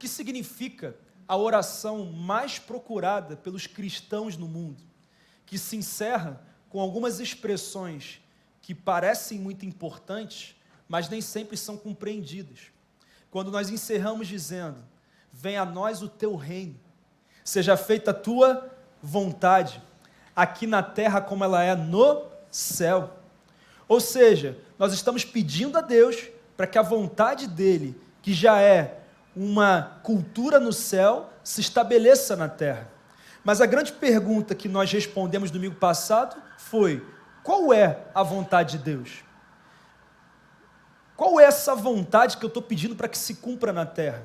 que significa a oração mais procurada pelos cristãos no mundo, que se encerra com algumas expressões que parecem muito importantes, mas nem sempre são compreendidas. Quando nós encerramos dizendo: venha a nós o teu reino, seja feita a tua vontade, aqui na terra como ela é no céu. Ou seja, nós estamos pedindo a Deus para que a vontade dele, que já é uma cultura no céu, se estabeleça na terra. Mas a grande pergunta que nós respondemos domingo passado foi: qual é a vontade de Deus? Qual é essa vontade que eu estou pedindo para que se cumpra na terra?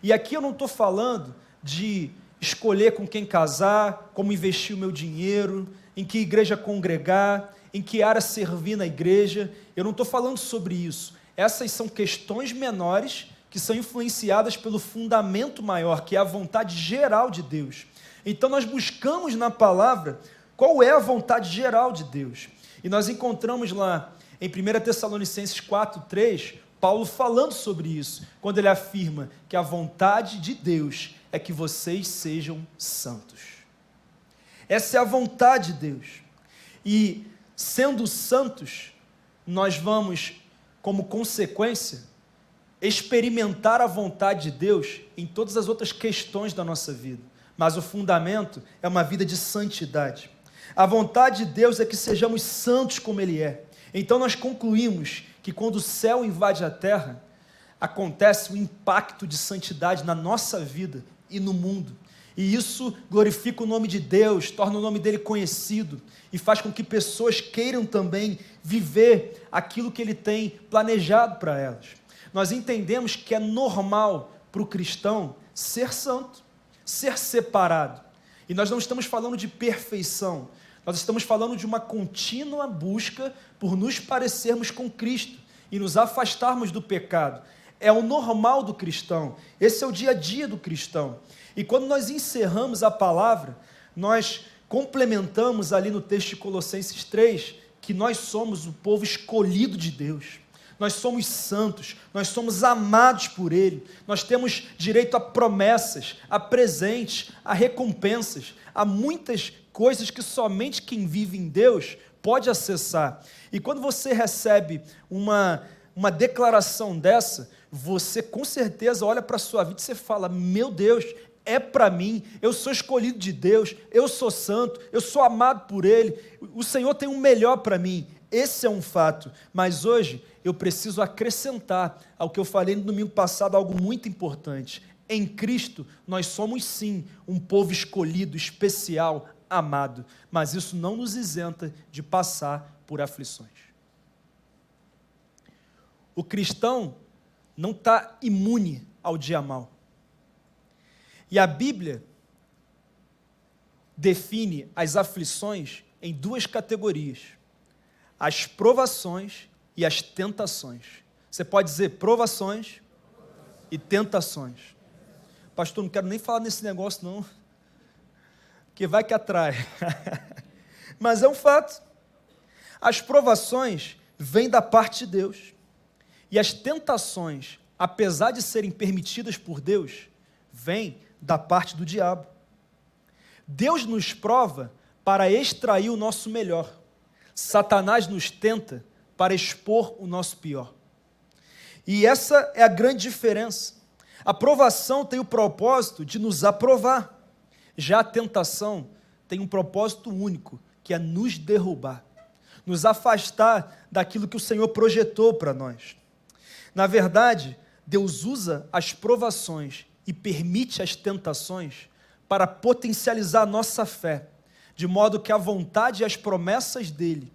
E aqui eu não estou falando de escolher com quem casar, como investir o meu dinheiro, em que igreja congregar, em que área servir na igreja. Eu não estou falando sobre isso. Essas são questões menores que são influenciadas pelo fundamento maior, que é a vontade geral de Deus. Então nós buscamos na palavra qual é a vontade geral de Deus. E nós encontramos lá em 1 Tessalonicenses 4:3, Paulo falando sobre isso, quando ele afirma que a vontade de Deus é que vocês sejam santos. Essa é a vontade de Deus. E sendo santos, nós vamos, como consequência, experimentar a vontade de Deus em todas as outras questões da nossa vida. Mas o fundamento é uma vida de santidade. A vontade de Deus é que sejamos santos como Ele é. Então nós concluímos que quando o céu invade a terra, acontece um impacto de santidade na nossa vida e no mundo. E isso glorifica o nome de Deus, torna o nome dele conhecido e faz com que pessoas queiram também viver aquilo que ele tem planejado para elas. Nós entendemos que é normal para o cristão ser santo, ser separado. E nós não estamos falando de perfeição, nós estamos falando de uma contínua busca por nos parecermos com Cristo e nos afastarmos do pecado. É o normal do cristão, esse é o dia a dia do cristão. E quando nós encerramos a palavra, nós complementamos ali no texto de Colossenses 3, que nós somos o povo escolhido de Deus. Nós somos santos, nós somos amados por Ele, nós temos direito a promessas, a presentes, a recompensas, a muitas coisas que somente quem vive em Deus pode acessar. E quando você recebe uma declaração dessa, você com certeza olha para a sua vida e você fala: meu Deus, é para mim, eu sou escolhido de Deus, eu sou santo, eu sou amado por Ele, o Senhor tem um melhor para mim. Esse é um fato, mas hoje eu preciso acrescentar ao que eu falei no domingo passado algo muito importante. Em Cristo nós somos sim um povo escolhido, especial, amado, mas isso não nos isenta de passar por aflições. O cristão não está imune ao dia mau. E a Bíblia define as aflições em duas categorias: as provações e as tentações. Você pode dizer provações e tentações. Pastor, não quero nem falar nesse negócio não, porque vai que atrai. Mas é um fato. As provações vêm da parte de Deus. E as tentações, apesar de serem permitidas por Deus, vêm da parte do diabo. Deus nos prova para extrair o nosso melhor. Satanás nos tenta para expor o nosso pior. E essa é a grande diferença. A provação tem o propósito de nos aprovar. Já a tentação tem um propósito único, que é nos derrubar, nos afastar daquilo que o Senhor projetou para nós. Na verdade, Deus usa as provações e permite as tentações para potencializar a nossa fé, de modo que a vontade e as promessas dele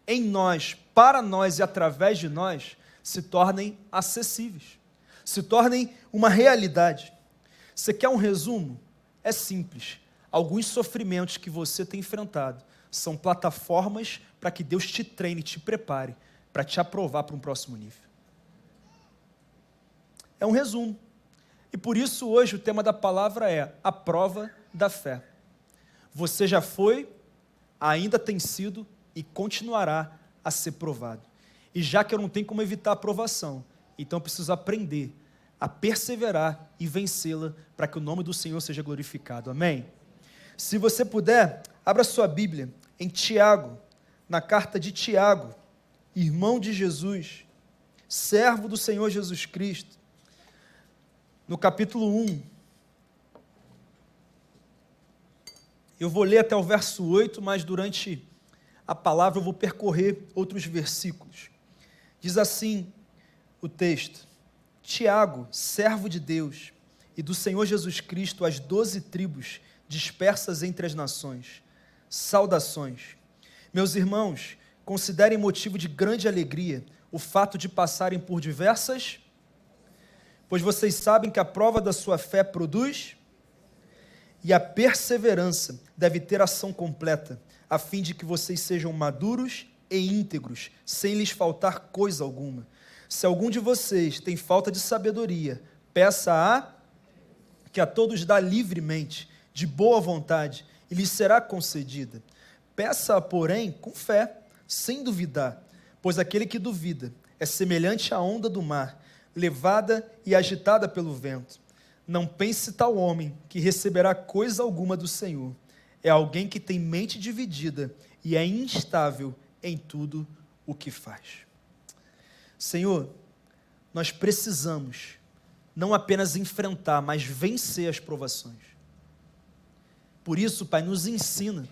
em nós, para nós e através de nós, se tornem acessíveis, se tornem uma realidade. Você quer um resumo? É simples. Alguns sofrimentos que você tem enfrentado são plataformas para que Deus te treine, te prepare, para te aprovar para um próximo nível. É um resumo. E por isso hoje o tema da palavra é a prova da fé. Você já foi, ainda tem sido e continuará a ser provado. E já que eu não tenho como evitar a provação, então eu preciso aprender a perseverar e vencê-la, para que o nome do Senhor seja glorificado. Amém? Se você puder, abra sua Bíblia em Tiago, na carta de Tiago, irmão de Jesus, servo do Senhor Jesus Cristo, no capítulo 1. Eu vou ler até o verso 8, mas durante a palavra eu vou percorrer outros versículos. Diz assim o texto: Tiago, servo de Deus e do Senhor Jesus Cristo, às 12 tribos dispersas entre as nações, saudações. Meus irmãos, considerem motivo de grande alegria o fato de passarem por diversas, pois vocês sabem que a prova da sua fé produz, e a perseverança deve ter ação completa, a fim de que vocês sejam maduros e íntegros, sem lhes faltar coisa alguma. Se algum de vocês tem falta de sabedoria, peça que a todos dá livremente, de boa vontade, e lhes será concedida. Peça-a, porém, com fé, sem duvidar, pois aquele que duvida é semelhante à onda do mar, levada e agitada pelo vento. Não pense tal homem que receberá coisa alguma do Senhor. É alguém que tem mente dividida e é instável em tudo o que faz. Senhor, nós precisamos não apenas enfrentar, mas vencer as provações. Por isso, Pai, nos ensina,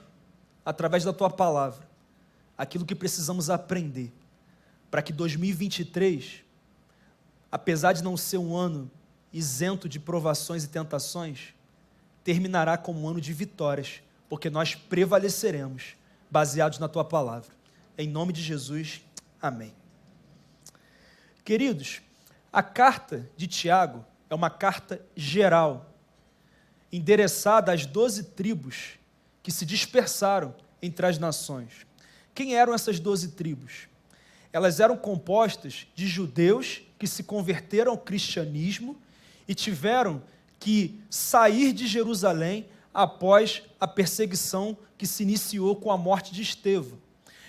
através da Tua palavra, aquilo que precisamos aprender, para que 2023, apesar de não ser um ano isento de provações e tentações, terminará como um ano de vitórias, porque nós prevaleceremos, baseados na Tua palavra. Em nome de Jesus, amém. Queridos, a carta de Tiago é uma carta geral, endereçada às 12 tribos que se dispersaram entre as nações. Quem eram essas 12 tribos? Elas eram compostas de judeus que se converteram ao cristianismo e tiveram que sair de Jerusalém após a perseguição que se iniciou com a morte de Estevão.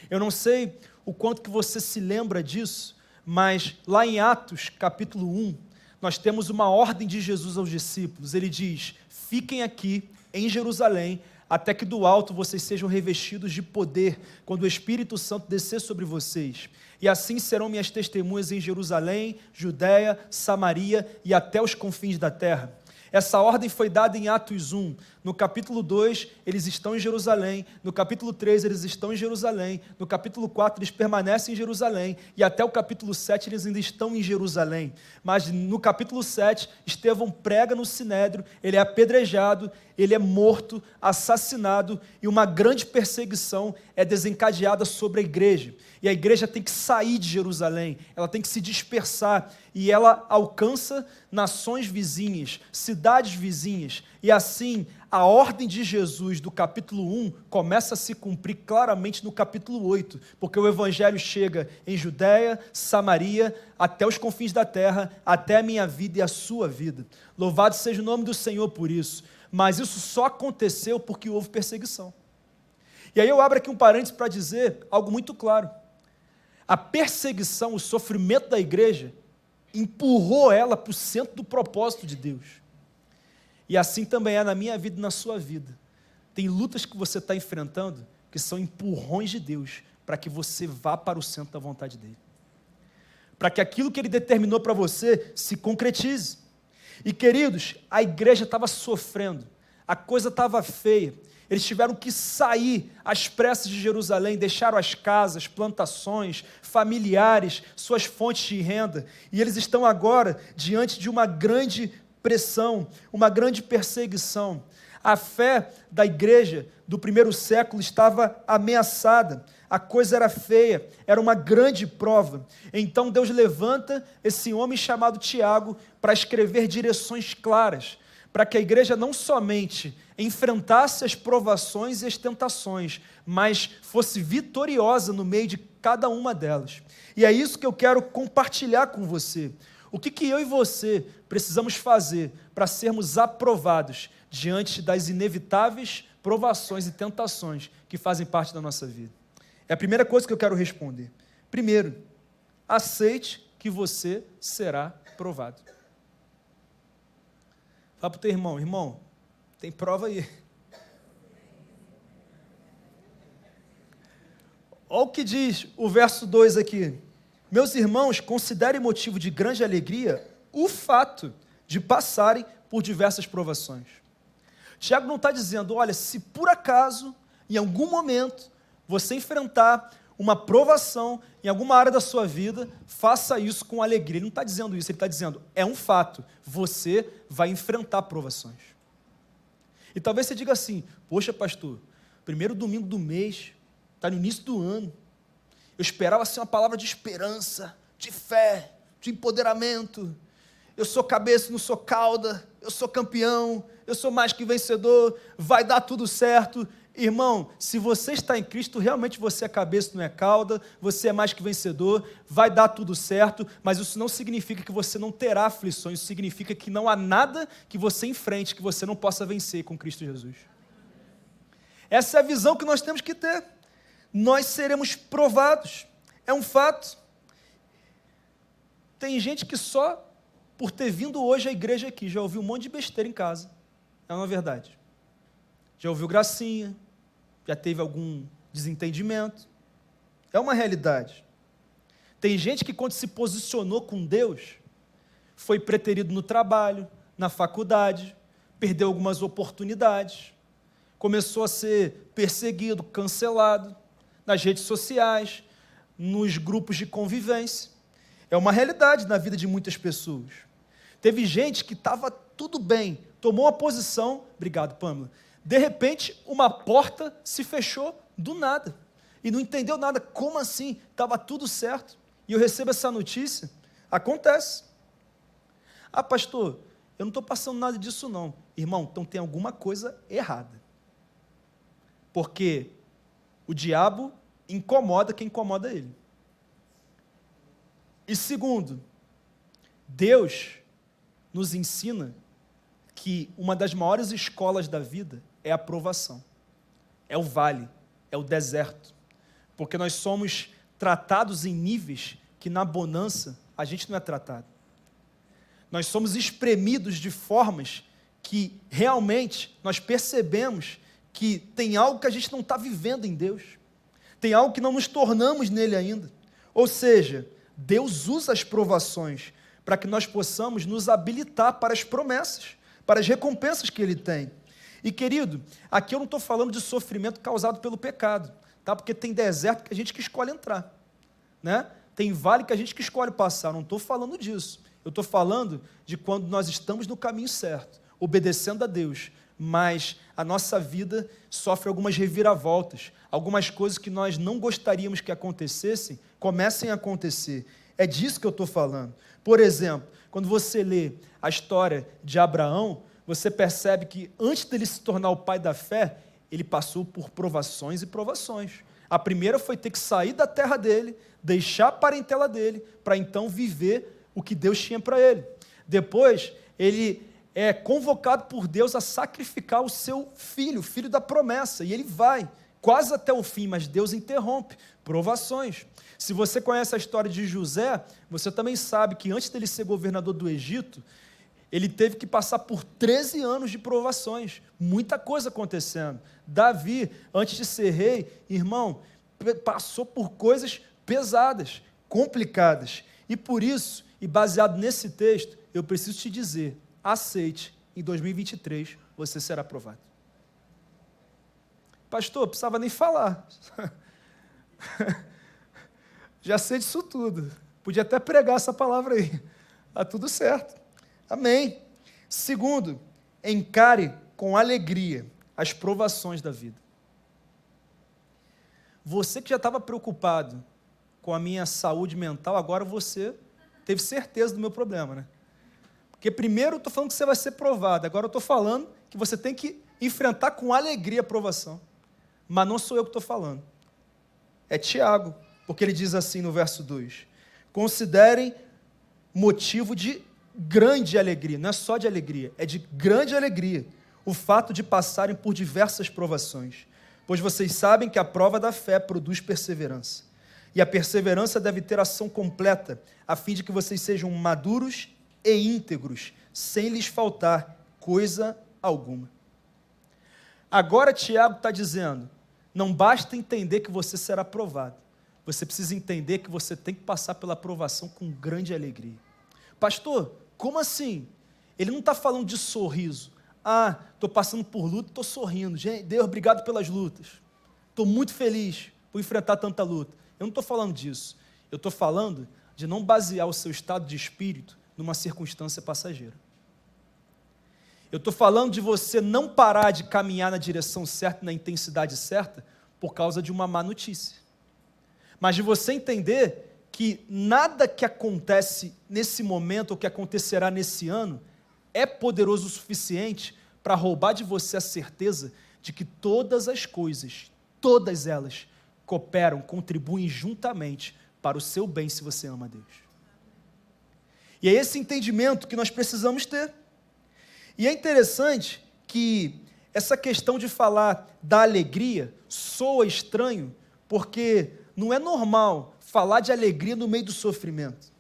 Eu não sei o quanto que você se lembra disso, mas lá em Atos, capítulo 1, nós temos uma ordem de Jesus aos discípulos. Ele diz: fiquem aqui em Jerusalém, até que do alto vocês sejam revestidos de poder, quando o Espírito Santo descer sobre vocês. E assim serão minhas testemunhas em Jerusalém, Judéia, Samaria e até os confins da terra. Essa ordem foi dada em Atos 1. No capítulo 2, eles estão em Jerusalém. No capítulo 3, eles estão em Jerusalém. No capítulo 4, eles permanecem em Jerusalém. E até o capítulo 7, eles ainda estão em Jerusalém. Mas no capítulo 7, Estevão prega no Sinédrio, ele é apedrejado, ele é morto, assassinado, e uma grande perseguição é desencadeada sobre a igreja. E a igreja tem que sair de Jerusalém, ela tem que se dispersar, e ela alcança nações vizinhas, cidades vizinhas, e assim a ordem de Jesus do capítulo 1 começa a se cumprir claramente no capítulo 8, porque o evangelho chega em Judéia, Samaria, até os confins da terra, até a minha vida e a sua vida. Louvado seja o nome do Senhor por isso. Mas isso só aconteceu porque houve perseguição. E aí eu abro aqui um parênteses para dizer algo muito claro. A perseguição, o sofrimento da igreja, empurrou ela para o centro do propósito de Deus. E assim também é na minha vida e na sua vida. Tem lutas que você está enfrentando que são empurrões de Deus para que você vá para o centro da vontade dEle. Para que aquilo que Ele determinou para você se concretize. E queridos, a igreja estava sofrendo, a coisa estava feia, eles tiveram que sair às pressas de Jerusalém, deixaram as casas, plantações, familiares, suas fontes de renda, e eles estão agora diante de uma grande pressão, uma grande perseguição. A fé da igreja do primeiro século estava ameaçada, a coisa era feia, era uma grande prova. Então Deus levanta esse homem chamado Tiago para escrever direções claras, para que a igreja não somente enfrentasse as provações e as tentações, mas fosse vitoriosa no meio de cada uma delas. E é isso que eu quero compartilhar com você. O que eu e você precisamos fazer para sermos aprovados diante das inevitáveis provações e tentações que fazem parte da nossa vida? É a primeira coisa que eu quero responder. Primeiro, aceite que você será provado. Fala para o teu irmão, irmão, tem prova aí. Olha o que diz o verso 2 aqui. Meus irmãos, considerem motivo de grande alegria o fato de passarem por diversas provações. Tiago não está dizendo, olha, se por acaso, em algum momento, você enfrentar uma provação em alguma área da sua vida, faça isso com alegria. Ele não está dizendo isso, ele está dizendo, é um fato, você vai enfrentar provações. E talvez você diga assim, poxa pastor, primeiro domingo do mês, está no início do ano, eu esperava ser uma palavra de esperança, de fé, de empoderamento, eu sou cabeça, não sou cauda, eu sou campeão, eu sou mais que vencedor, vai dar tudo certo. Irmão, se você está em Cristo, realmente você é cabeça, não é cauda, você é mais que vencedor, vai dar tudo certo, mas isso não significa que você não terá aflições, isso significa que não há nada que você enfrente, que você não possa vencer com Cristo Jesus. Essa é a visão que nós temos que ter. Nós seremos provados, é um fato. Tem gente que só por ter vindo hoje à igreja aqui, já ouviu um monte de besteira em casa, é uma verdade. Já ouviu gracinha, já teve algum desentendimento, é uma realidade. Tem gente que quando se posicionou com Deus, foi preterido no trabalho, na faculdade, perdeu algumas oportunidades, começou a ser perseguido, cancelado, nas redes sociais, nos grupos de convivência. É uma realidade na vida de muitas pessoas. Teve gente que estava tudo bem, tomou uma posição, obrigado Pâmela, de repente uma porta se fechou do nada, e não entendeu nada, como assim? Estava tudo certo, e eu recebo essa notícia, acontece. Ah pastor, eu não estou passando nada disso não. Irmão, então tem alguma coisa errada, porque o diabo incomoda quem incomoda ele. E segundo, Deus nos ensina que uma das maiores escolas da vida é a provação, é o vale, é o deserto, porque nós somos tratados em níveis que na bonança a gente não é tratado. Nós somos espremidos de formas que realmente nós percebemos que tem algo que a gente não está vivendo em Deus, tem algo que não nos tornamos nele ainda. Ou seja, Deus usa as provações para que nós possamos nos habilitar para as promessas, para as recompensas que Ele tem. E querido, aqui eu não estou falando de sofrimento causado pelo pecado, tá? Porque tem deserto que a gente que escolhe entrar, né? Tem vale que a gente que escolhe passar, não estou falando disso. Eu estou falando de quando nós estamos no caminho certo, obedecendo a Deus, mas a nossa vida sofre algumas reviravoltas, algumas coisas que nós não gostaríamos que acontecessem, comecem a acontecer. É disso que eu estou falando. Por exemplo, quando você lê a história de Abraão, você percebe que antes dele se tornar o pai da fé, ele passou por provações e provações. A primeira foi ter que sair da terra dele, deixar a parentela dele, para então viver o que Deus tinha para ele. Depois, ele é convocado por Deus a sacrificar o seu filho, o filho da promessa, e ele vai quase até o fim, mas Deus interrompe, provações. Se você conhece a história de José, você também sabe que antes dele ser governador do Egito, ele teve que passar por 13 anos de provações, muita coisa acontecendo. Davi, antes de ser rei, irmão, passou por coisas pesadas, complicadas, e por isso, e baseado nesse texto, eu preciso te dizer, aceite, em 2023 você será aprovado. Pastor, precisava nem falar. Já sei disso tudo. Podia até pregar essa palavra aí. Está tudo certo. Amém. Segundo, encare com alegria as provações da vida. Você que já estava preocupado com a minha saúde mental, agora você teve certeza do meu problema, né? Porque primeiro eu estou falando que você vai ser provado, agora eu estou falando que você tem que enfrentar com alegria a provação. Mas não sou eu que estou falando. É Tiago, porque ele diz assim no verso 2, considerem motivo de grande alegria, não é só de alegria, é de grande alegria, o fato de passarem por diversas provações, pois vocês sabem que a prova da fé produz perseverança, e a perseverança deve ter ação completa, a fim de que vocês sejam maduros e íntegros, sem lhes faltar coisa alguma. Agora Tiago está dizendo, não basta entender que você será aprovado, você precisa entender que você tem que passar pela aprovação com grande alegria. Pastor, como assim? Ele não está falando de sorriso. Ah, estou passando por luta, estou sorrindo. Gente, Deus, obrigado pelas lutas. Estou muito feliz por enfrentar tanta luta. Eu não estou falando disso. Eu estou falando de não basear o seu estado de espírito numa circunstância passageira. Eu estou falando de você não parar de caminhar na direção certa, na intensidade certa, por causa de uma má notícia. Mas de você entender que nada que acontece nesse momento, ou que acontecerá nesse ano, é poderoso o suficiente para roubar de você a certeza de que todas as coisas, todas elas, cooperam, contribuem juntamente para o seu bem, se você ama a Deus. E é esse entendimento que nós precisamos ter. E é interessante que essa questão de falar da alegria soa estranho, porque não é normal falar de alegria no meio do sofrimento.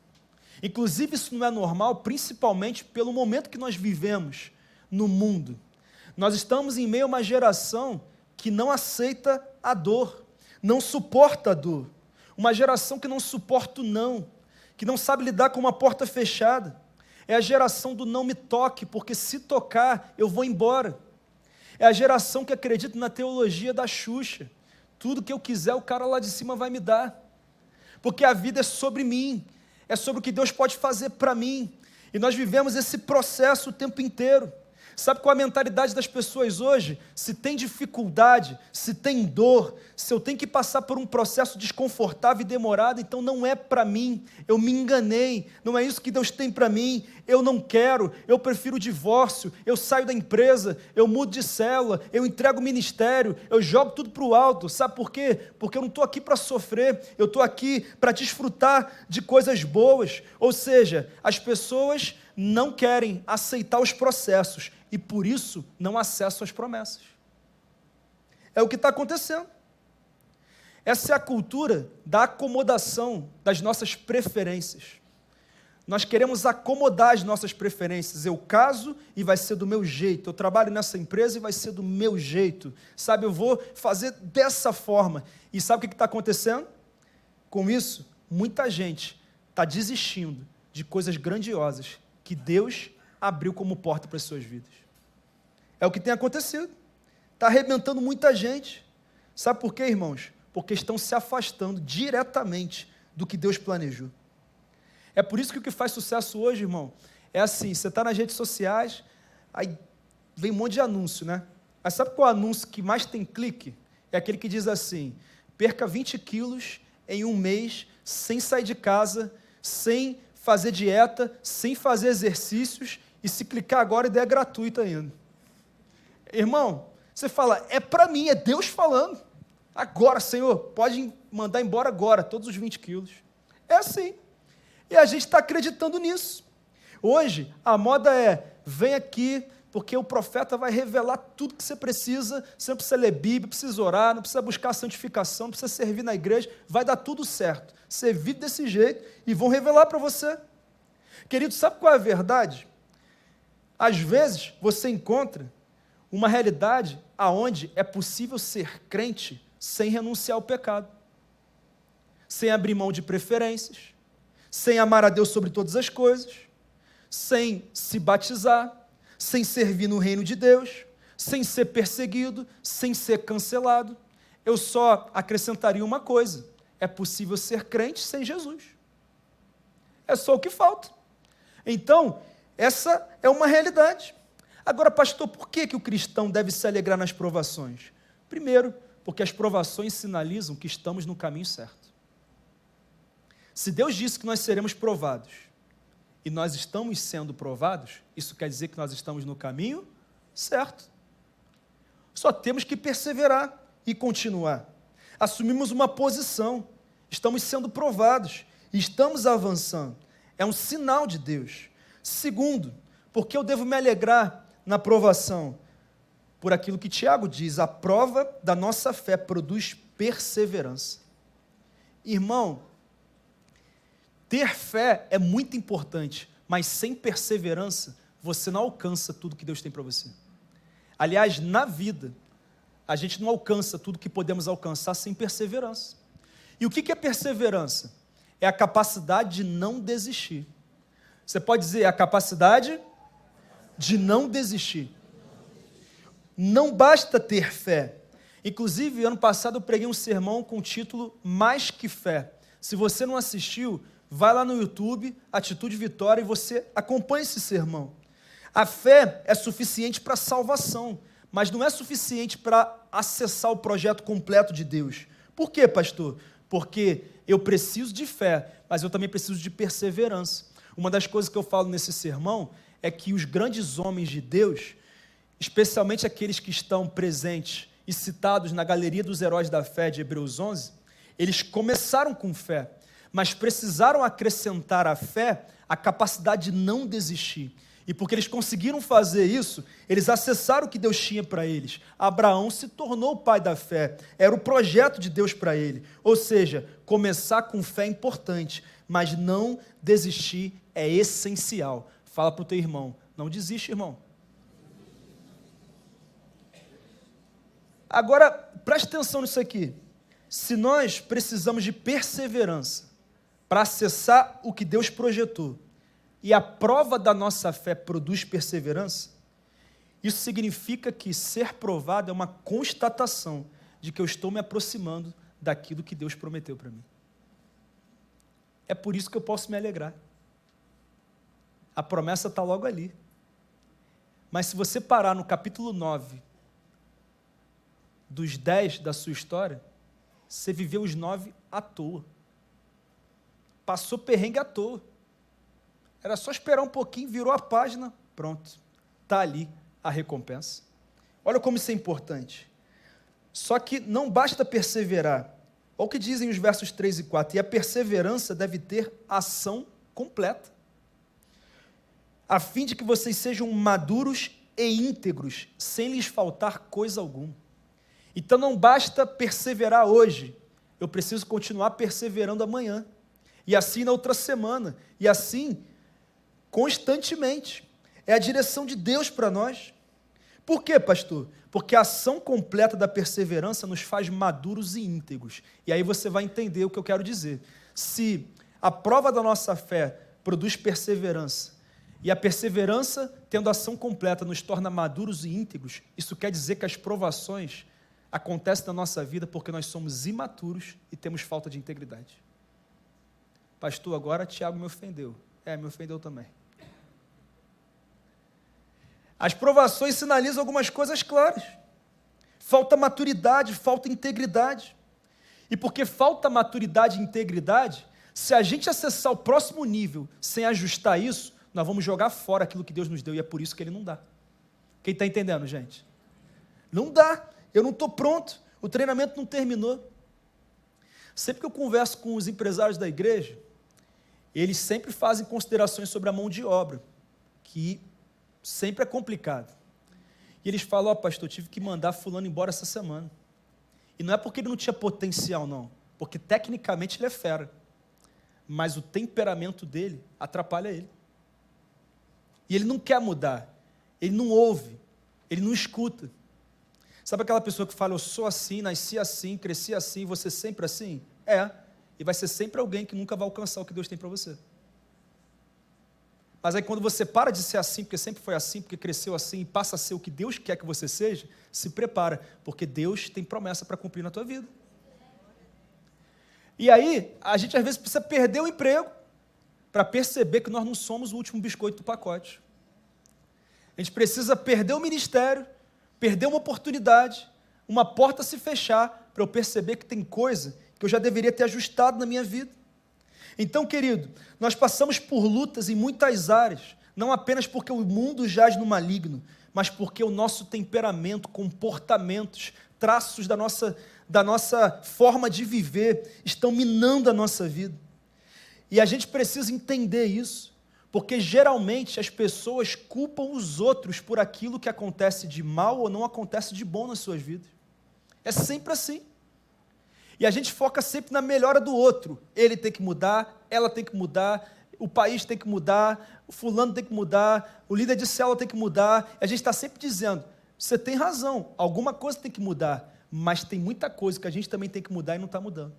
Inclusive, isso não é normal, principalmente pelo momento que nós vivemos no mundo. Nós estamos em meio a uma geração que não aceita a dor, não suporta a dor. Uma geração que não suporta o não, que não sabe lidar com uma porta fechada. É a geração do não me toque, porque se tocar, eu vou embora. É a geração que acredita na teologia da Xuxa. Tudo que eu quiser, o cara lá de cima vai me dar. Porque a vida é sobre mim, é sobre o que Deus pode fazer para mim. E nós vivemos esse processo o tempo inteiro. Sabe qual é a mentalidade das pessoas hoje? Se tem dificuldade, se tem dor, se eu tenho que passar por um processo desconfortável e demorado, então não é para mim, eu me enganei, não é isso que Deus tem para mim, eu não quero, eu prefiro o divórcio, eu saio da empresa, eu mudo de célula, eu entrego o ministério, eu jogo tudo para o alto. Sabe por quê? Porque eu não estou aqui para sofrer, eu estou aqui para desfrutar de coisas boas. Ou seja, as pessoas não querem aceitar os processos e por isso não acessam as promessas. É o que está acontecendo. Essa é a cultura da acomodação das nossas preferências. Nós queremos acomodar as nossas preferências. Eu caso e vai ser do meu jeito. Eu trabalho nessa empresa e vai ser do meu jeito. Sabe, eu vou fazer dessa forma. E sabe o que está acontecendo? Com isso, muita gente está desistindo de coisas grandiosas que Deus abriu como porta para as suas vidas. É o que tem acontecido. Está arrebentando muita gente. Sabe por quê, irmãos? Porque estão se afastando diretamente do que Deus planejou. É por isso que o que faz sucesso hoje, irmão, é assim, você está nas redes sociais, aí vem um monte de anúncio, né? Mas sabe qual anúncio que mais tem clique? É aquele que diz assim, perca 20 quilos em um mês, sem sair de casa, sem fazer dieta, sem fazer exercícios, e se clicar agora, a ideia é gratuita ainda. Irmão, você fala, é para mim, é Deus falando. Agora, Senhor, pode mandar embora agora, todos os 20 quilos. É assim. E a gente está acreditando nisso. Hoje, a moda é, vem aqui, porque o profeta vai revelar tudo que você precisa não precisa ler Bíblia, precisa orar, não precisa buscar santificação, não precisa servir na igreja, vai dar tudo certo. Você vive desse jeito e vão revelar para você. Querido, sabe qual é a verdade? Às vezes, você encontra uma realidade aonde é possível ser crente sem renunciar ao pecado, sem abrir mão de preferências, sem amar a Deus sobre todas as coisas, sem se batizar, sem servir no reino de Deus, sem ser perseguido, sem ser cancelado. Eu só acrescentaria uma coisa, é possível ser crente sem Jesus. É só o que falta. Então, essa é uma realidade. Agora, pastor, por que o cristão deve se alegrar nas provações? Primeiro, porque as provações sinalizam que estamos no caminho certo. Se Deus disse que nós seremos provados, e nós estamos sendo provados, isso quer dizer que nós estamos no caminho certo. Só temos que perseverar e continuar. Assumimos uma posição, estamos sendo provados, estamos avançando. É um sinal de Deus. Segundo, porque eu devo me alegrar na provação? Por aquilo que Tiago diz, a prova da nossa fé produz perseverança. Irmão, ter fé é muito importante, mas sem perseverança você não alcança tudo que Deus tem para você. Aliás, na vida, a gente não alcança tudo que podemos alcançar sem perseverança. E o que é perseverança? É a capacidade de não desistir. Você pode dizer, a capacidade de não desistir. Não basta ter fé. Inclusive, ano passado eu preguei um sermão com o título Mais que Fé. Se você não assistiu, vai lá no YouTube, Atitude Vitória, e você acompanha esse sermão. A fé é suficiente para salvação, mas não é suficiente para acessar o projeto completo de Deus. Por quê, pastor? Porque eu preciso de fé, mas eu também preciso de perseverança. Uma das coisas que eu falo nesse sermão é que os grandes homens de Deus, especialmente aqueles que estão presentes e citados na galeria dos heróis da fé de Hebreus 11, eles começaram com fé, mas precisaram acrescentar à fé a capacidade de não desistir. E porque eles conseguiram fazer isso, eles acessaram o que Deus tinha para eles. Abraão se tornou o pai da fé, era o projeto de Deus para ele. Ou seja, começar com fé é importante, mas não desistir é essencial. Fala para o teu irmão, não desiste, irmão. Agora, preste atenção nisso aqui. Se nós precisamos de perseverança para acessar o que Deus projetou, e a prova da nossa fé produz perseverança, isso significa que ser provado é uma constatação de que eu estou me aproximando daquilo que Deus prometeu para mim. É por isso que eu posso me alegrar. A promessa está logo ali. Mas se você parar no capítulo 9, dos 10 da sua história, você viveu os 9 à toa. Passou perrengue à toa. Era só esperar um pouquinho, virou a página, pronto. Está ali a recompensa. Olha como isso é importante. Só que não basta perseverar. Olha o que dizem os versos 3 e 4. E a perseverança deve ter ação completa, a fim de que vocês sejam maduros e íntegros, sem lhes faltar coisa alguma. Então não basta perseverar hoje, eu preciso continuar perseverando amanhã, e assim na outra semana, e assim constantemente. É a direção de Deus para nós. Por quê, pastor? Porque a ação completa da perseverança nos faz maduros e íntegros. E aí você vai entender o que eu quero dizer. Se a prova da nossa fé produz perseverança, e a perseverança, tendo ação completa, nos torna maduros e íntegros, isso quer dizer que as provações acontecem na nossa vida porque nós somos imaturos e temos falta de integridade. Pastor, agora Tiago me ofendeu. Me ofendeu também. As provações sinalizam algumas coisas claras. Falta maturidade, falta integridade. E porque falta maturidade e integridade, se a gente acessar o próximo nível sem ajustar isso, nós vamos jogar fora aquilo que Deus nos deu, e é por isso que Ele não dá. Quem está entendendo, gente? Não dá, eu não estou pronto, o treinamento não terminou. Sempre que eu converso com os empresários da igreja, eles sempre fazem considerações sobre a mão de obra, que sempre é complicado. E eles falam, pastor, eu tive que mandar fulano embora essa semana. E não é porque ele não tinha potencial, não, porque tecnicamente ele é fera, mas o temperamento dele atrapalha ele. E ele não quer mudar, ele não ouve, ele não escuta. Sabe aquela pessoa que fala, eu sou assim, nasci assim, cresci assim, você sempre assim? E vai ser sempre alguém que nunca vai alcançar o que Deus tem para você. Mas aí quando você para de ser assim, porque sempre foi assim, porque cresceu assim, e passa a ser o que Deus quer que você seja, se prepara, porque Deus tem promessa para cumprir na tua vida. E aí, a gente às vezes precisa perder o emprego para perceber que nós não somos o último biscoito do pacote. A gente precisa perder o ministério, perder uma oportunidade, uma porta se fechar, para eu perceber que tem coisa que eu já deveria ter ajustado na minha vida. Então, querido, nós passamos por lutas em muitas áreas, não apenas porque o mundo jaz no maligno, mas porque o nosso temperamento, comportamentos, traços da nossa forma de viver estão minando a nossa vida. E a gente precisa entender isso, porque geralmente as pessoas culpam os outros por aquilo que acontece de mal ou não acontece de bom nas suas vidas. É sempre assim. E a gente foca sempre na melhora do outro. Ele tem que mudar, ela tem que mudar, o país tem que mudar, o fulano tem que mudar, o líder de célula tem que mudar. A gente está sempre dizendo, você tem razão, alguma coisa tem que mudar, mas tem muita coisa que a gente também tem que mudar e não está mudando.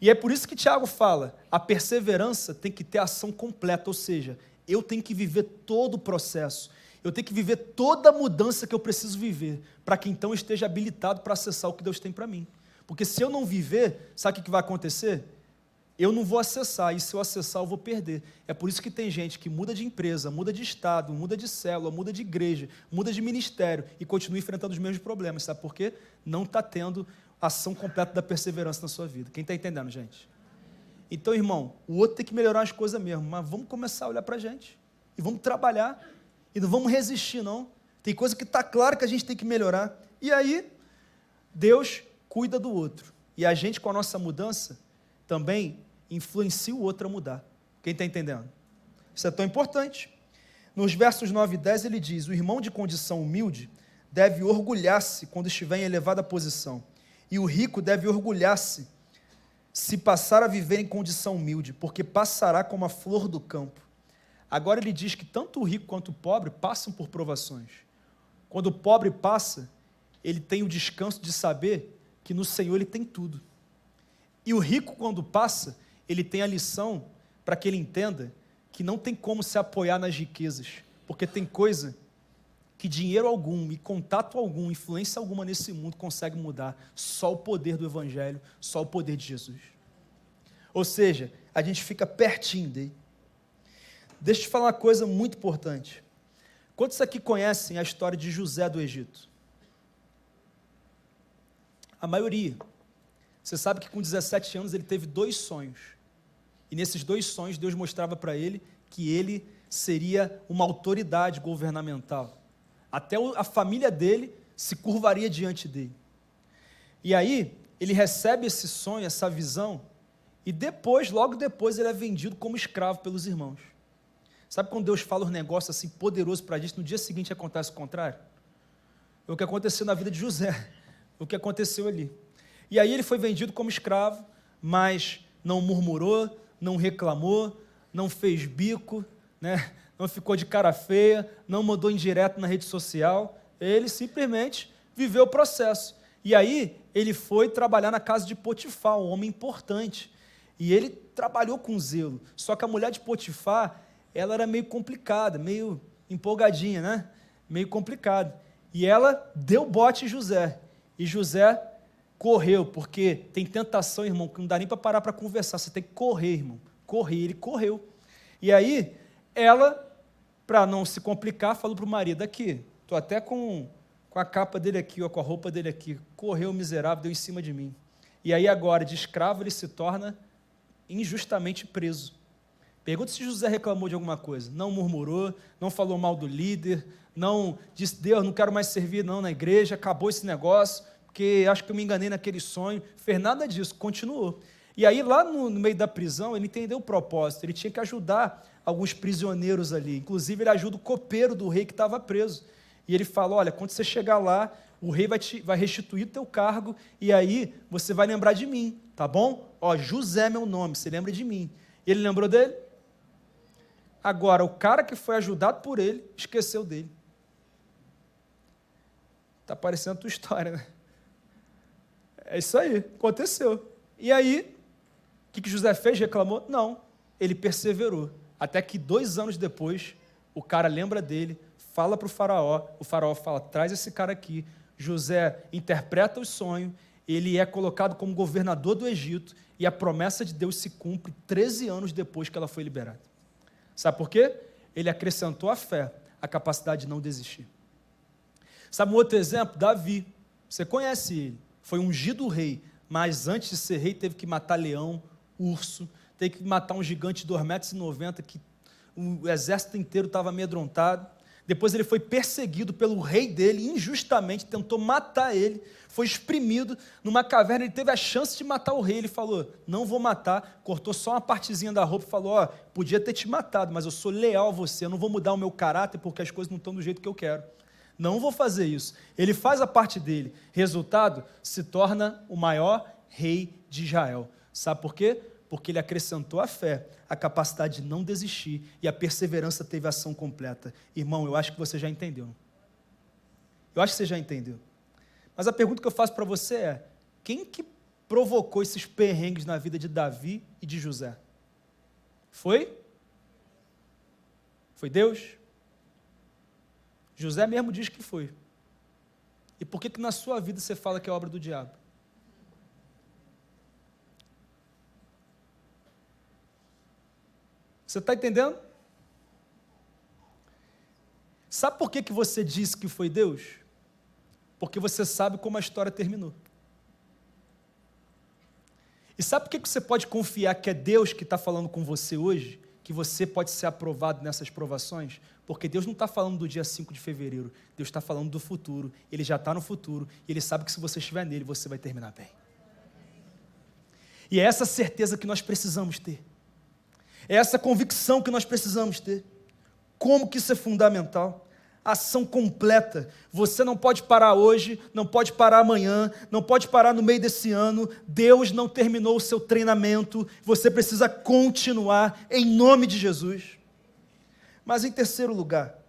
E é por isso que Tiago fala, a perseverança tem que ter ação completa, ou seja, eu tenho que viver todo o processo, eu tenho que viver toda a mudança que eu preciso viver, para que então eu esteja habilitado para acessar o que Deus tem para mim. Porque se eu não viver, sabe o que vai acontecer? Eu não vou acessar, e se eu acessar eu vou perder. É por isso que tem gente que muda de empresa, muda de estado, muda de célula, muda de igreja, muda de ministério e continua enfrentando os mesmos problemas, sabe por quê? Não está tendo ação completa da perseverança na sua vida. Quem está entendendo, gente? Então, irmão, o outro tem que melhorar as coisas mesmo, mas vamos começar a olhar para a gente, e vamos trabalhar, e não vamos resistir não. Tem coisa que está claro que a gente tem que melhorar, e aí, Deus cuida do outro, e a gente com a nossa mudança, também influencia o outro a mudar. Quem está entendendo? Isso é tão importante. Nos versos 9 e 10 ele diz, o irmão de condição humilde deve orgulhar-se quando estiver em elevada posição, e o rico deve orgulhar-se se passar a viver em condição humilde, porque passará como a flor do campo. Agora ele diz que tanto o rico quanto o pobre passam por provações. Quando o pobre passa, ele tem o descanso de saber que no Senhor ele tem tudo. E o rico, quando passa, ele tem a lição para que ele entenda que não tem como se apoiar nas riquezas, porque tem coisa que dinheiro algum e contato algum, influência alguma nesse mundo consegue mudar. Só o poder do Evangelho, só o poder de Jesus. Ou seja, a gente fica pertinho dele. Deixa eu te falar uma coisa muito importante. Quantos aqui conhecem a história de José do Egito? A maioria. Você sabe que com 17 anos ele teve 2 sonhos. E nesses 2 sonhos Deus mostrava para ele que ele seria uma autoridade governamental. Até a família dele se curvaria diante dele. E aí, ele recebe esse sonho, essa visão, e depois, logo depois, ele é vendido como escravo pelos irmãos. Sabe quando Deus fala um negócio assim poderoso para a gente, no dia seguinte acontece o contrário? É o que aconteceu na vida de José, o que aconteceu ali. E aí ele foi vendido como escravo, mas não murmurou, não reclamou, não fez bico, né? Não ficou de cara feia, não mandou indireto na rede social, ele simplesmente viveu o processo. E aí ele foi trabalhar na casa de Potifar, um homem importante, e ele trabalhou com zelo, só que a mulher de Potifar, ela era meio complicada, meio empolgadinha, né? Meio complicada, e ela deu bote em José, e José correu, porque tem tentação, irmão, que não dá nem para parar para conversar, você tem que correr, irmão, correr, ele correu, e aí ela, para não se complicar, falou para o marido, aqui, estou até com a capa dele aqui, ó, com a roupa dele aqui, correu miserável, deu em cima de mim. E aí agora, de escravo, ele se torna injustamente preso. Pergunta se José reclamou de alguma coisa. Não murmurou, não falou mal do líder, não disse, Deus, não quero mais servir não na igreja, acabou esse negócio, porque acho que eu me enganei naquele sonho. Fez nada disso, continuou. E aí lá no meio da prisão, ele entendeu o propósito, ele tinha que ajudar alguns prisioneiros ali, inclusive ele ajuda o copeiro do rei que estava preso, e ele fala, olha, quando você chegar lá, o rei vai restituir o teu cargo, e aí você vai lembrar de mim, tá bom? Ó, José é meu nome, você lembra de mim. E ele lembrou dele? Agora, o cara que foi ajudado por ele, esqueceu dele. Está parecendo a tua história, né? É isso aí, aconteceu. E aí, o que José fez? Reclamou? Não, ele perseverou. Até que 2 anos depois, o cara lembra dele, fala para o faraó fala, traz esse cara aqui. José interpreta o sonho, ele é colocado como governador do Egito, e a promessa de Deus se cumpre 13 anos depois que ela foi liberada. Sabe por quê? Ele acrescentou à fé a capacidade de não desistir. Sabe um outro exemplo? Davi. Você conhece ele. Foi ungido rei, mas antes de ser rei teve que matar leão, urso, teve que matar um gigante de 2,90 m que o exército inteiro estava amedrontado. Depois ele foi perseguido pelo rei dele, injustamente, tentou matar ele, foi exprimido numa caverna, ele teve a chance de matar o rei, ele falou, não vou matar, cortou só uma partezinha da roupa e falou, ó, podia ter te matado, mas eu sou leal a você, eu não vou mudar o meu caráter porque as coisas não estão do jeito que eu quero. Não vou fazer isso. Ele faz a parte dele. Resultado, se torna o maior rei de Israel. Sabe por quê? Porque ele acrescentou à fé a capacidade de não desistir e a perseverança teve ação completa. Irmão, eu acho que você já entendeu. Eu acho que você já entendeu. Mas a pergunta que eu faço para você é: quem que provocou esses perrengues na vida de Davi e de José? Foi? Foi Deus? José mesmo diz que foi. E por que na sua vida você fala que é obra do diabo? Você está entendendo? Sabe por que você disse que foi Deus? Porque você sabe como a história terminou. E sabe por que você pode confiar que é Deus que está falando com você hoje? Que você pode ser aprovado nessas provações? Porque Deus não está falando do dia 5 de fevereiro. Deus está falando do futuro. Ele já está no futuro. E Ele sabe que se você estiver nele, você vai terminar bem. E é essa certeza que nós precisamos ter. É essa convicção que nós precisamos ter. Como que isso é fundamental? Ação completa. Você não pode parar hoje, não pode parar amanhã, não pode parar no meio desse ano. Deus não terminou o seu treinamento. Você precisa continuar em nome de Jesus. Mas em terceiro lugar,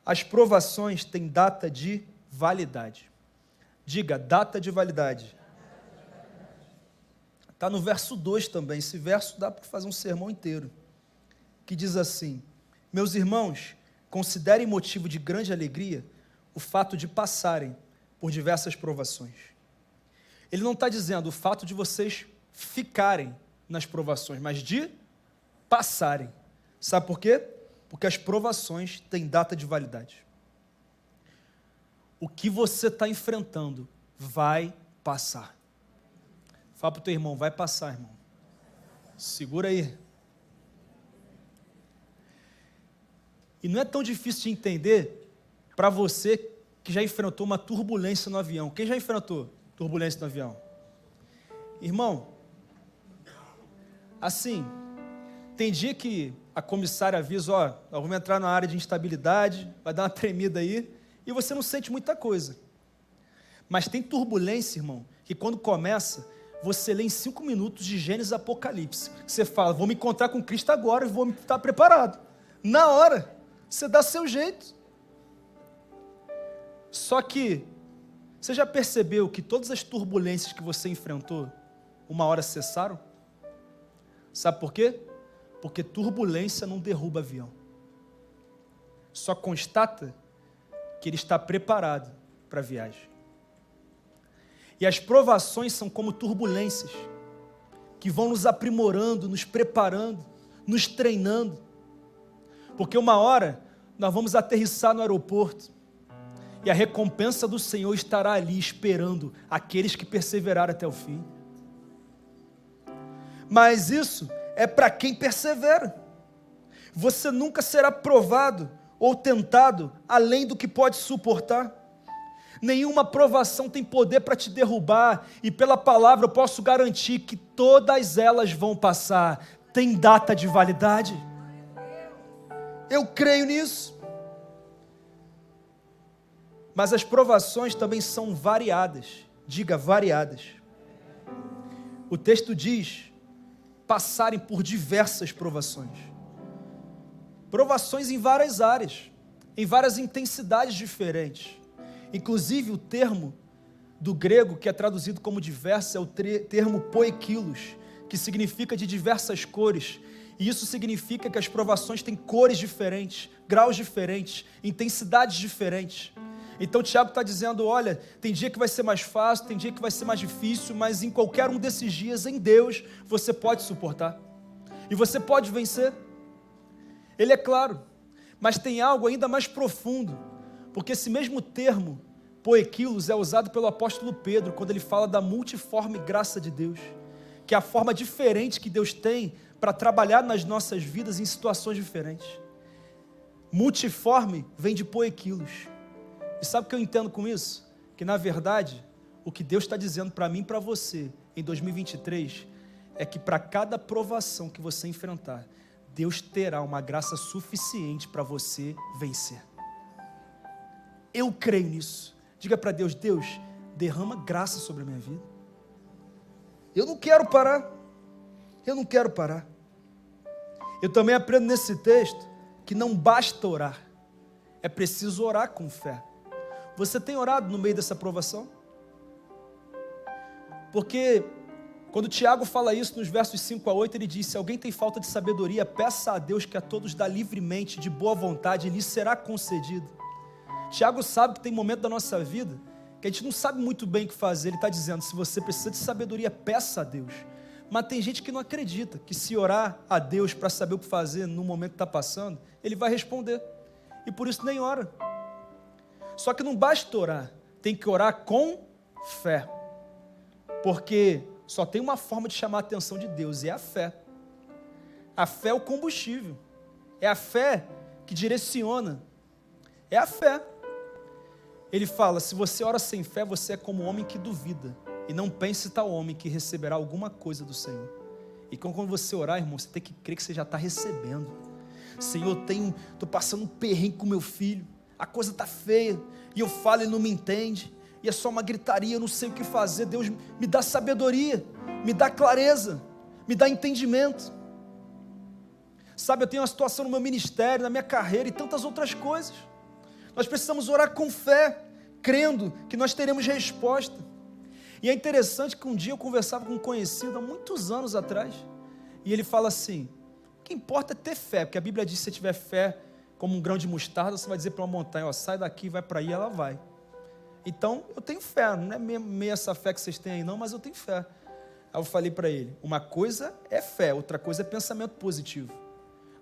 as provações têm data de validade. Diga, data de validade. Está no verso 2 também. Esse verso dá para fazer um sermão inteiro. Que diz assim: meus irmãos, considerem motivo de grande alegria o fato de passarem por diversas provações. Ele não está dizendo o fato de vocês ficarem nas provações, mas de passarem. Sabe por quê? Porque as provações têm data de validade. O que você está enfrentando vai passar. Fala para o teu irmão, vai passar, irmão. Segura aí. E não é tão difícil de entender para você que já enfrentou uma turbulência no avião. Quem já enfrentou turbulência no avião? Irmão, assim, tem dia que a comissária avisa, ó, nós vamos entrar na área de instabilidade, vai dar uma tremida aí, e você não sente muita coisa. Mas tem turbulência, irmão, que quando começa, você lê em 5 minutos de Gênesis Apocalipse. Você fala, vou me encontrar com Cristo agora e vou estar preparado. Na hora, você dá seu jeito. Só que, você já percebeu que todas as turbulências que você enfrentou, uma hora cessaram? Sabe por quê? Porque turbulência não derruba avião. Só constata que ele está preparado para a viagem. E as provações são como turbulências, que vão nos aprimorando, nos preparando, nos treinando. Porque uma hora nós vamos aterrissar no aeroporto e a recompensa do Senhor estará ali esperando aqueles que perseveraram até o fim. Mas isso é para quem persevera. Você nunca será provado ou tentado além do que pode suportar. Nenhuma provação tem poder para te derrubar, e pela palavra eu posso garantir que todas elas vão passar. Tem data de validade. Eu creio nisso. Mas as provações também são variadas. Diga, variadas. O texto diz, passarem por diversas provações. Provações em várias áreas, em várias intensidades diferentes. Inclusive o termo do grego que é traduzido como diverso é o termo poikilos, que significa de diversas cores. E isso significa que as provações têm cores diferentes, graus diferentes, intensidades diferentes. Então Tiago está dizendo, olha, tem dia que vai ser mais fácil, tem dia que vai ser mais difícil, mas em qualquer um desses dias, em Deus, você pode suportar. E você pode vencer. Ele é claro, mas tem algo ainda mais profundo, porque esse mesmo termo, poikilos, é usado pelo apóstolo Pedro, quando ele fala da multiforme graça de Deus, que é a forma diferente que Deus tem para trabalhar nas nossas vidas em situações diferentes. Multiforme vem de poikilos. E sabe o que eu entendo com isso? Que na verdade, o que Deus está dizendo para mim e para você em 2023 é que para cada provação que você enfrentar, Deus terá uma graça suficiente para você vencer. Eu creio nisso. Diga para Deus, Deus, derrama graça sobre a minha vida. Eu não quero parar. Eu não quero parar. Eu também aprendo nesse texto que não basta orar, é preciso orar com fé. Você tem orado no meio dessa provação? Porque quando Tiago fala isso nos versos 5 a 8, ele diz: se alguém tem falta de sabedoria, peça a Deus que a todos dá livremente, de boa vontade, e lhe será concedido. Tiago sabe que tem momento da nossa vida que a gente não sabe muito bem o que fazer. Ele está dizendo: se você precisa de sabedoria, peça a Deus. Mas tem gente que não acredita que se orar a Deus para saber o que fazer no momento que está passando, Ele vai responder, e por isso nem ora. Só que não basta orar, tem que orar com fé, porque só tem uma forma de chamar a atenção de Deus, e é a fé. A fé é o combustível, é a fé que direciona, é a fé. Ele fala: se você ora sem fé, você é como um homem que duvida, e não pense tal homem que receberá alguma coisa do Senhor. E quando você orar, irmão, você tem que crer que você já está recebendo. Senhor, estou passando um perrengue com meu filho, a coisa está feia, e eu falo e ele não me entende, e é só uma gritaria, eu não sei o que fazer. Deus, me dá sabedoria, me dá clareza, me dá entendimento. Sabe, eu tenho uma situação no meu ministério, na minha carreira e tantas outras coisas. Nós precisamos orar com fé, crendo que nós teremos resposta. E é interessante que um dia eu conversava com um conhecido, há muitos anos atrás, e ele fala assim: o que importa é ter fé, porque a Bíblia diz que se você tiver fé como um grão de mostarda, você vai dizer para uma montanha: ó, sai daqui, vai para aí, ela vai. Então, eu tenho fé, não é meio essa fé que vocês têm aí não, mas eu tenho fé. Aí eu falei para ele: uma coisa é fé, outra coisa é pensamento positivo.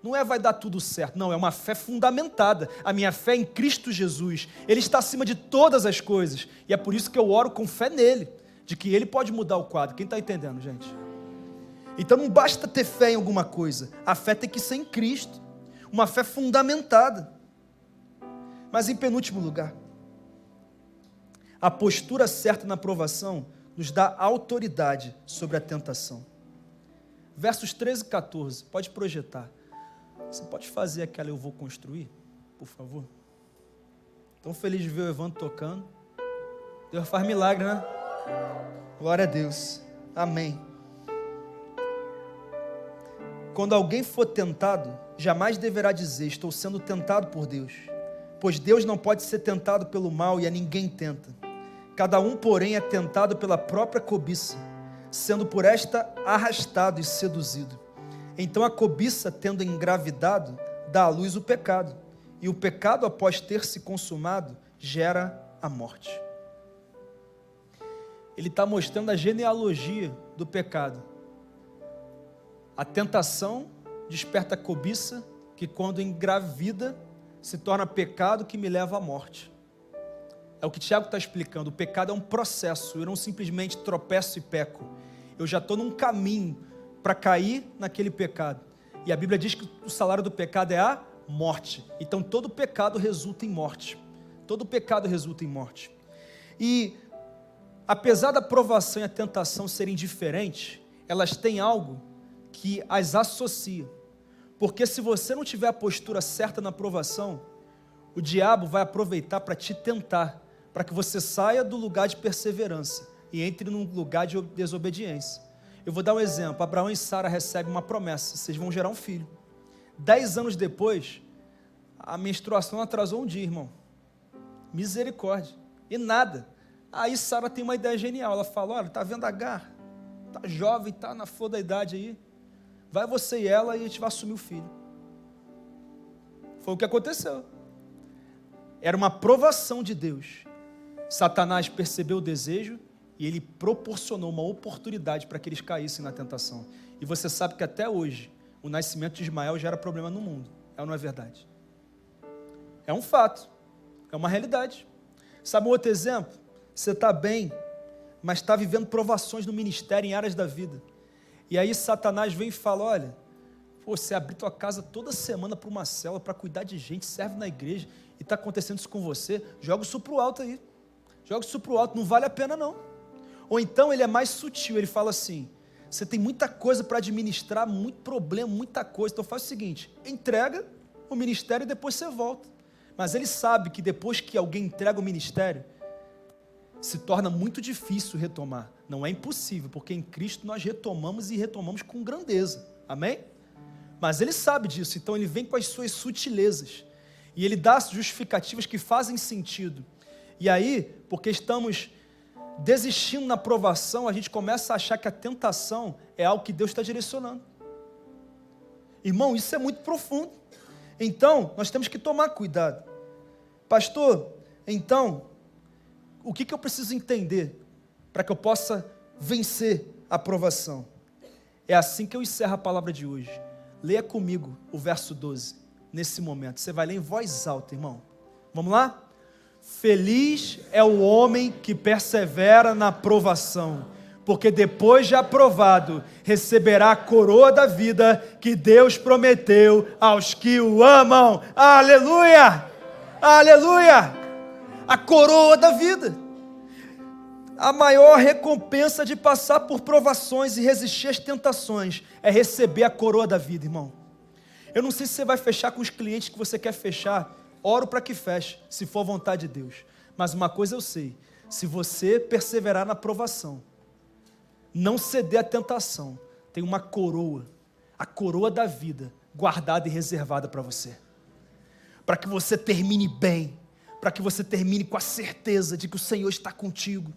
Não é vai dar tudo certo, não, é uma fé fundamentada. A minha fé é em Cristo Jesus, Ele está acima de todas as coisas, e é por isso que eu oro com fé nele, de que Ele pode mudar o quadro. Quem está entendendo, gente? Então não basta ter fé em alguma coisa, a fé tem que ser em Cristo, uma fé fundamentada. Mas em penúltimo lugar, a postura certa na provação nos dá autoridade sobre a tentação. Versos 13 e 14, pode projetar. Você pode fazer aquela eu vou construir, por favor? Tão feliz de ver o Evandro tocando. Deus faz milagre, né? Glória a Deus. Amém. Quando alguém for tentado, jamais deverá dizer: estou sendo tentado por Deus. Pois Deus não pode ser tentado pelo mal, e a ninguém tenta. Cada um, porém, é tentado pela própria cobiça, sendo por esta arrastado e seduzido. Então a cobiça, tendo engravidado, dá à luz o pecado, e o pecado, após ter se consumado, gera a morte. Ele está mostrando a genealogia do pecado. A tentação desperta a cobiça, que quando engravida, se torna pecado que me leva à morte. É o que Tiago está explicando. O pecado é um processo, eu não simplesmente tropeço e peco. Eu já estou num caminho para cair naquele pecado. E a Bíblia diz que o salário do pecado é a morte. Então todo pecado resulta em morte. Todo pecado resulta em morte. E apesar da provação e a tentação serem diferentes, elas têm algo que as associa. Porque se você não tiver a postura certa na provação, o diabo vai aproveitar para te tentar, para que você saia do lugar de perseverança e entre num lugar de desobediência. Eu vou dar um exemplo. Abraão e Sara recebem uma promessa: vocês vão gerar um filho. 10 anos depois, a menstruação atrasou um dia, irmão. Misericórdia. E nada. Aí Sara tem uma ideia genial. Ela fala: olha, está vendo Agar? Está jovem, está na flor da idade aí. Vai você e ela e a gente vai assumir o filho. Foi o que aconteceu. Era uma provação de Deus. Satanás percebeu o desejo e ele proporcionou uma oportunidade para que eles caíssem na tentação. E você sabe que até hoje o nascimento de Ismael gera problema no mundo. É ou não é verdade? É um fato. É uma realidade. Sabe um outro exemplo? Você está bem, mas está vivendo provações no ministério, em áreas da vida. E aí Satanás vem e fala: olha, você abre tua casa toda semana para uma célula, para cuidar de gente, serve na igreja, e está acontecendo isso com você, joga isso para o alto aí. Joga isso para o alto, não vale a pena não. Ou então ele é mais sutil, ele fala assim: você tem muita coisa para administrar, muito problema, muita coisa, então faz o seguinte, entrega o ministério e depois você volta. Mas ele sabe que depois que alguém entrega o ministério, se torna muito difícil retomar. Não é impossível, porque em Cristo nós retomamos e retomamos com grandeza. Amém? Mas ele sabe disso, então ele vem com as suas sutilezas. E ele dá justificativas que fazem sentido. E aí, porque estamos desistindo na provação, a gente começa a achar que a tentação é algo que Deus está direcionando. Irmão, isso é muito profundo. Então, nós temos que tomar cuidado. Pastor, então, o que eu preciso entender para que eu possa vencer a provação? É assim que eu encerro a palavra de hoje. Leia comigo o verso 12, nesse momento. Você vai ler em voz alta, irmão. Vamos lá? Feliz é o homem que persevera na provação, porque depois de aprovado, receberá a coroa da vida que Deus prometeu aos que o amam. Aleluia! Aleluia! A coroa da vida. A maior recompensa de passar por provações e resistir às tentações é receber a coroa da vida, irmão. Eu não sei se você vai fechar com os clientes que você quer fechar. Oro para que feche, se for vontade de Deus. Mas uma coisa eu sei, se você perseverar na provação, não ceder à tentação, tem uma coroa, a coroa da vida, guardada e reservada para você. Para que você termine bem, para que você termine com a certeza de que o Senhor está contigo,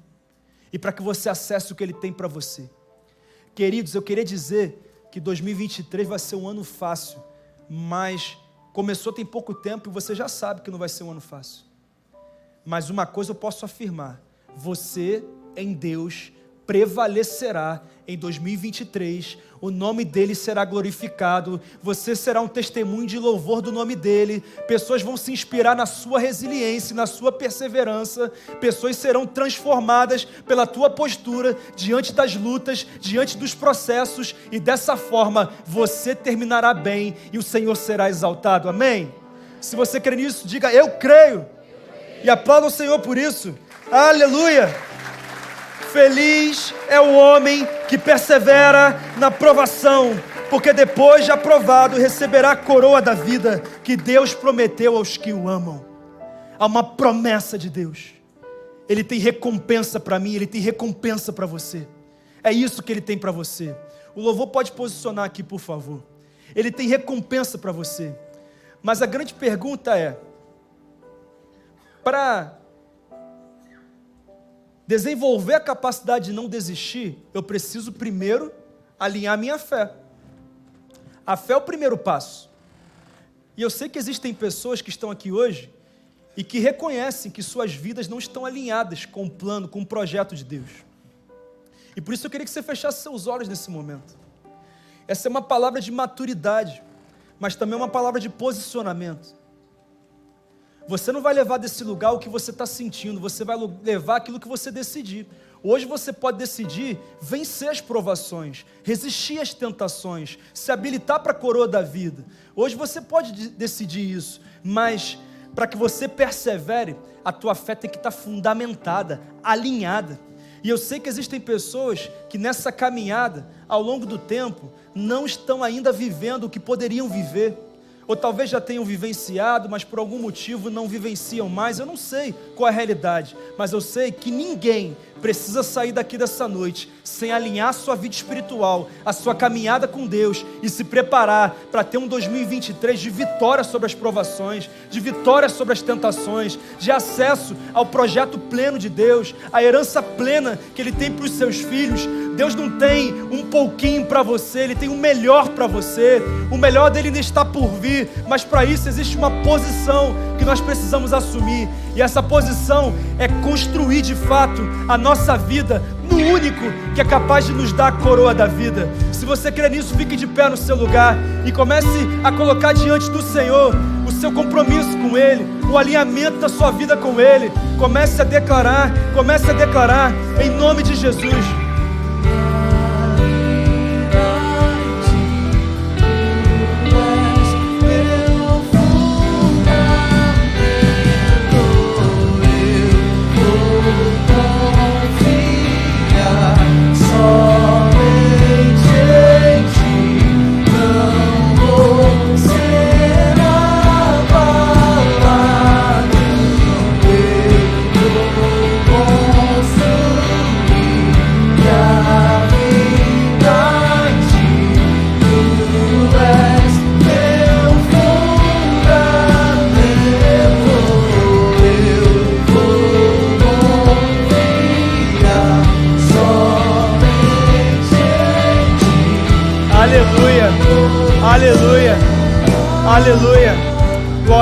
e para que você acesse o que Ele tem para você. Queridos, eu queria dizer que 2023 vai ser um ano fácil, mas começou tem pouco tempo e você já sabe que não vai ser um ano fácil. Mas uma coisa eu posso afirmar, você em Deus prevalecerá em 2023, o nome dele será glorificado, você será um testemunho de louvor do nome dele, pessoas vão se inspirar na sua resiliência, na sua perseverança, pessoas serão transformadas pela tua postura diante das lutas, diante dos processos, e dessa forma você terminará bem e o Senhor será exaltado, amém? Se você crê nisso, diga eu creio, e aplauda o Senhor por isso, aleluia! Feliz é o homem que persevera na provação, porque depois de aprovado receberá a coroa da vida que Deus prometeu aos que o amam. Há uma promessa de Deus. Ele tem recompensa para mim, Ele tem recompensa para você. É isso que Ele tem para você. O louvor pode posicionar aqui, por favor. Ele tem recompensa para você. Mas a grande pergunta é, para desenvolver a capacidade de não desistir, eu preciso primeiro alinhar minha fé. A fé é o primeiro passo. E eu sei que existem pessoas que estão aqui hoje e que reconhecem que suas vidas não estão alinhadas com o plano, com o projeto de Deus. E por isso eu queria que você fechasse seus olhos nesse momento. Essa é uma palavra de maturidade, mas também é uma palavra de posicionamento. Você não vai levar desse lugar o que você está sentindo, você vai levar aquilo que você decidir. Hoje você pode decidir vencer as provações, resistir às tentações, se habilitar para a coroa da vida. Hoje você pode decidir isso, mas para que você persevere, a tua fé tem que estar fundamentada, alinhada. E eu sei que existem pessoas que nessa caminhada, ao longo do tempo, não estão ainda vivendo o que poderiam viver. Ou talvez já tenham vivenciado, mas por algum motivo não vivenciam mais. Eu não sei qual é a realidade, mas eu sei que ninguém precisa sair daqui dessa noite sem alinhar a sua vida espiritual, a sua caminhada com Deus e se preparar para ter um 2023 de vitória sobre as provações, de vitória sobre as tentações, de acesso ao projeto pleno de Deus, a herança plena que Ele tem para os seus filhos. Deus não tem um pouquinho para você, Ele tem o melhor para você. O melhor dele ainda está por vir, mas para isso existe uma posição que nós precisamos assumir, e essa posição é construir de fato a nossa vida no único que é capaz de nos dar a coroa da vida. Se você crê nisso, fique de pé no seu lugar e comece a colocar diante do Senhor o seu compromisso com Ele, o alinhamento da sua vida com Ele. Comece a declarar em nome de Jesus.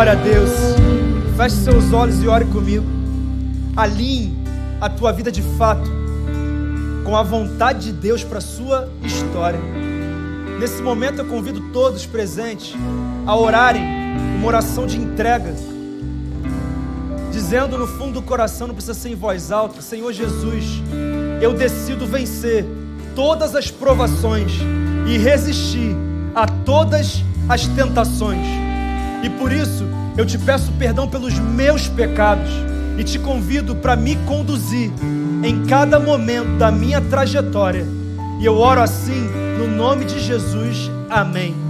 Glória a Deus. Feche seus olhos e ore comigo. Alinhe a tua vida de fato com a vontade de Deus para a sua história. Nesse momento eu convido todos presentes a orarem uma oração de entrega, dizendo no fundo do coração, não precisa ser em voz alta: Senhor Jesus, eu decido vencer todas as provações e resistir a todas as tentações. E por isso eu te peço perdão pelos meus pecados e te convido para me conduzir em cada momento da minha trajetória. E eu oro assim no nome de Jesus. Amém.